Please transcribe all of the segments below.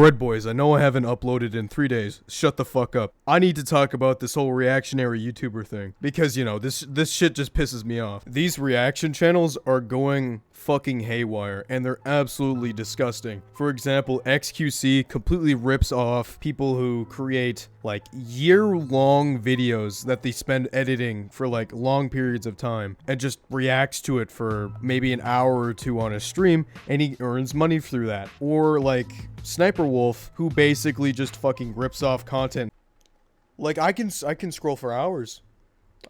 Bread Boys, I know I haven't uploaded in 3 days. Shut the fuck up. I need to talk about this whole reactionary YouTuber thing. Because, you know, this shit just pisses me off. These reaction channels are going fucking haywire, and they're absolutely disgusting. For example, XQC completely rips off people who create, like, year-long videos that they spend editing for, like, long periods of time, and just reacts to it for maybe an hour or two on a stream, and he earns money through that. Or, like, Sniper Wolf, who basically just fucking rips off content. Like, I can scroll for hours.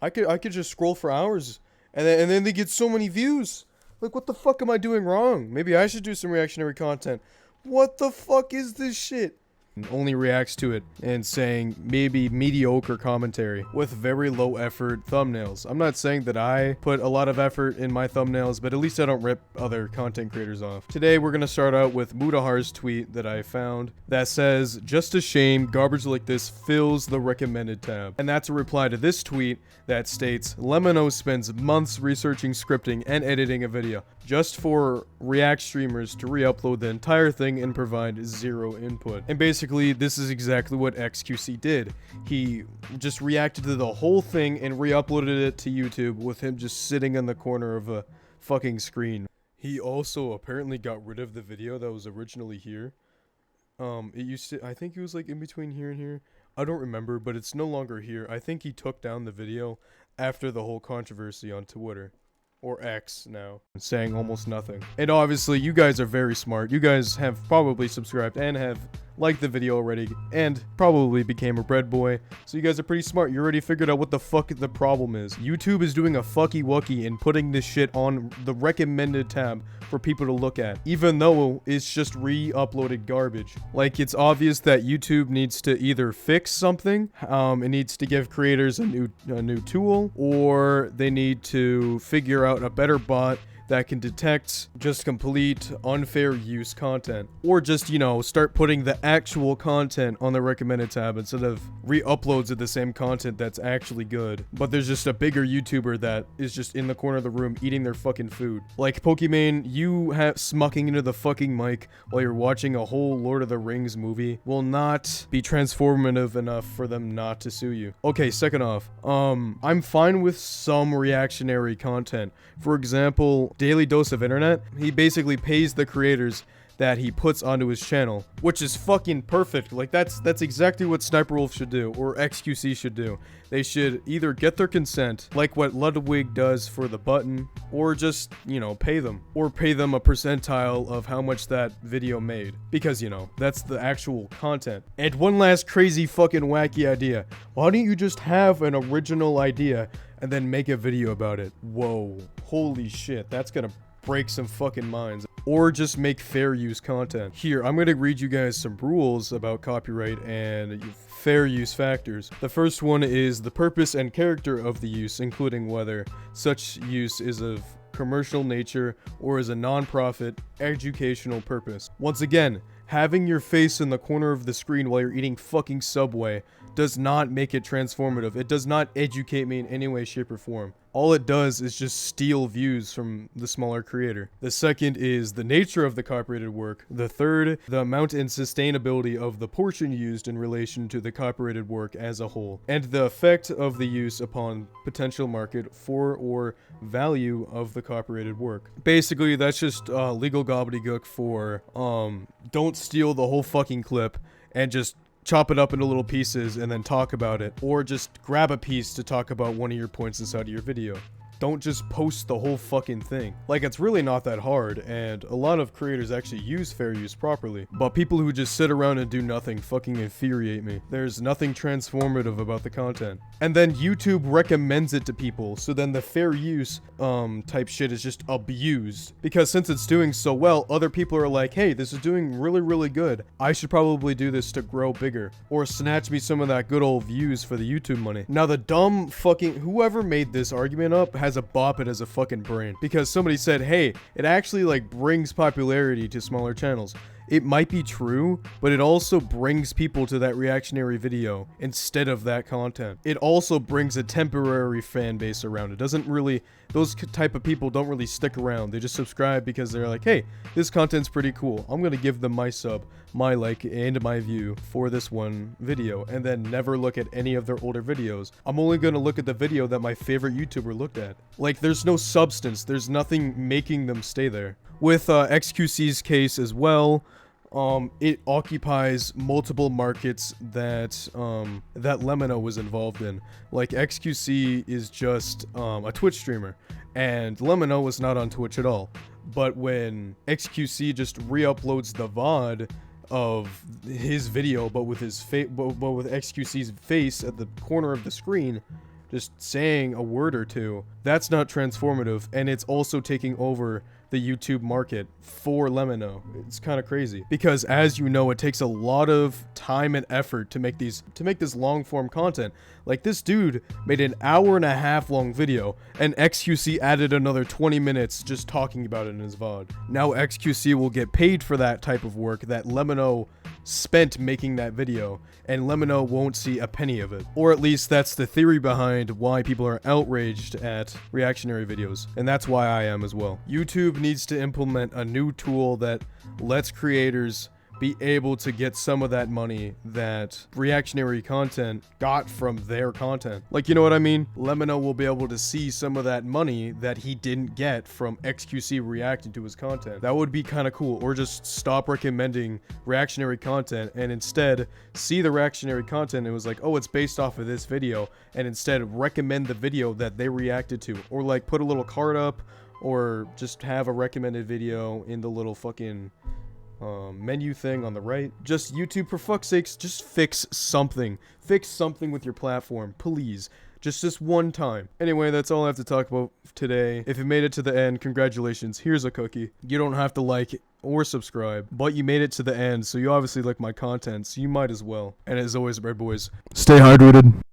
I could just scroll for hours, and then they get so many views. Like, what the fuck am I doing wrong? Maybe I should do some reactionary content. What the fuck is this shit? And only reacts to it and saying maybe mediocre commentary with very low effort thumbnails. I'm not saying that I put a lot of effort in my thumbnails, but at least I don't rip other content creators off. Today we're gonna start out with Mudahar's tweet that I found that says, "Just a shame garbage like this fills the recommended tab." And that's a reply to this tweet that states, "Lemino spends months researching, scripting, and editing a video just for React streamers to re-upload the entire thing and provide zero input." And basically, this is exactly what XQC did. He just reacted to the whole thing and re-uploaded it to YouTube with him just sitting in the corner of a fucking screen. He also apparently got rid of the video that was originally here. It used to, I think it was like in between here and here. I don't remember, but it's no longer here. I think he took down the video after the whole controversy on Twitter. Or X now, saying almost nothing. And obviously, you guys are very smart. You guys have probably subscribed and have liked the video already, and probably became a bread boy. So you guys are pretty smart. You already figured out what the fuck the problem is. YouTube is doing a fucky wucky and putting this shit on the recommended tab for people to look at, even though it's just re-uploaded garbage. Like, it's obvious that YouTube needs to either fix something, it needs to give creators a new tool, or they need to figure out a better bot that can detect just complete unfair use content, or just, you know, start putting the actual content on the recommended tab instead of re-uploads of the same content that's actually good, but there's just a bigger YouTuber that is just in the corner of the room eating their fucking food. Like Pokimane, you smucking into the fucking mic while you're watching a whole Lord of the Rings movie will not be transformative enough for them not to sue you. Okay, second off, I'm fine with some reactionary content. For example, Daily Dose of Internet, he basically pays the creators that he puts onto his channel, which is fucking perfect. Like, that's exactly what Sniper Wolf should do, or XQC should do. They should either get their consent, like what Ludwig does for the button, or just, you know, pay them. Or pay them a percentile of how much that video made. Because, you know, that's the actual content. And one last crazy fucking wacky idea. Why don't you just have an original idea and then make a video about it? Whoa. Holy shit. That's gonna break some fucking minds. Or just make fair use content. Here, I'm gonna read you guys some rules about copyright and fair use factors. The first one is the purpose and character of the use, including whether such use is of commercial nature or is a non-profit educational purpose. Once again, having your face in the corner of the screen while you're eating fucking Subway does not make it transformative. It does not educate me in any way, shape, or form. All it does is just steal views from the smaller creator. The second is the nature of the copyrighted work. The third, the amount and sustainability of the portion used in relation to the copyrighted work as a whole. And the effect of the use upon potential market for or value of the copyrighted work. Basically, that's just legal gobbledygook for don't steal the whole fucking clip and just chop it up into little pieces and then talk about it, or just grab a piece to talk about one of your points inside of your video. Don't just post the whole fucking thing. Like, it's really not that hard, and a lot of creators actually use fair use properly. But people who just sit around and do nothing fucking infuriate me. There's nothing transformative about the content. And then YouTube recommends it to people, so then the fair use type shit is just abused. Because since it's doing so well, other people are like, hey, this is doing really, really good. I should probably do this to grow bigger. Or snatch me some of that good old views for the YouTube money. Now the dumb fucking, whoever made this argument up has a bop it as a fucking brain, because somebody said, hey, it actually like brings popularity to smaller channels. It might be true, but it also brings people to that reactionary video instead of that content. It also brings a temporary fan base around. It doesn't really those type of people don't really stick around. They just subscribe because they're like, hey, this content's pretty cool. I'm gonna give them my sub, my like, and my view for this one video, and then never look at any of their older videos. I'm only gonna look at the video that my favorite YouTuber looked at. Like, there's no substance. There's nothing making them stay there. With XQC's case as well, it occupies multiple markets that Lemino was involved in. Like, XQC is just a Twitch streamer, and Lemino was not on Twitch at all. But when XQC just re-uploads the VOD of his video, but with his but with XQC's face at the corner of the screen, just saying a word or two, that's not transformative, and it's also taking over the YouTube market for Lemino. It's kind of crazy because, as you know, it takes a lot of time and effort to make this long form content. Like, this dude made an 1.5 hour long video, and XQC added another 20 minutes just talking about it in his VOD. Now XQC will get paid for that type of work that Lemino spent making that video, and Lemino won't see a penny of it. Or at least that's the theory behind why people are outraged at reactionary videos, and that's why I am as well. YouTube needs to implement a new tool that lets creators be able to get some of that money that reactionary content got from their content. Like, you know what I mean? Lemino will be able to see some of that money that he didn't get from XQC reacting to his content. That would be kind of cool. Or just stop recommending reactionary content and instead see the reactionary content and it was like, oh, it's based off of this video, and instead recommend the video that they reacted to. Or like put a little card up, or just have a recommended video in the little fucking menu thing on the right. Just YouTube, for fuck's sakes, just fix something. Fix something with your platform, please. Just this one time. Anyway, that's all I have to talk about today. If you made it to the end, congratulations. Here's a cookie. You don't have to like or subscribe, but you made it to the end, so you obviously like my content, so you might as well. And as always, Red Boys, stay hydrated.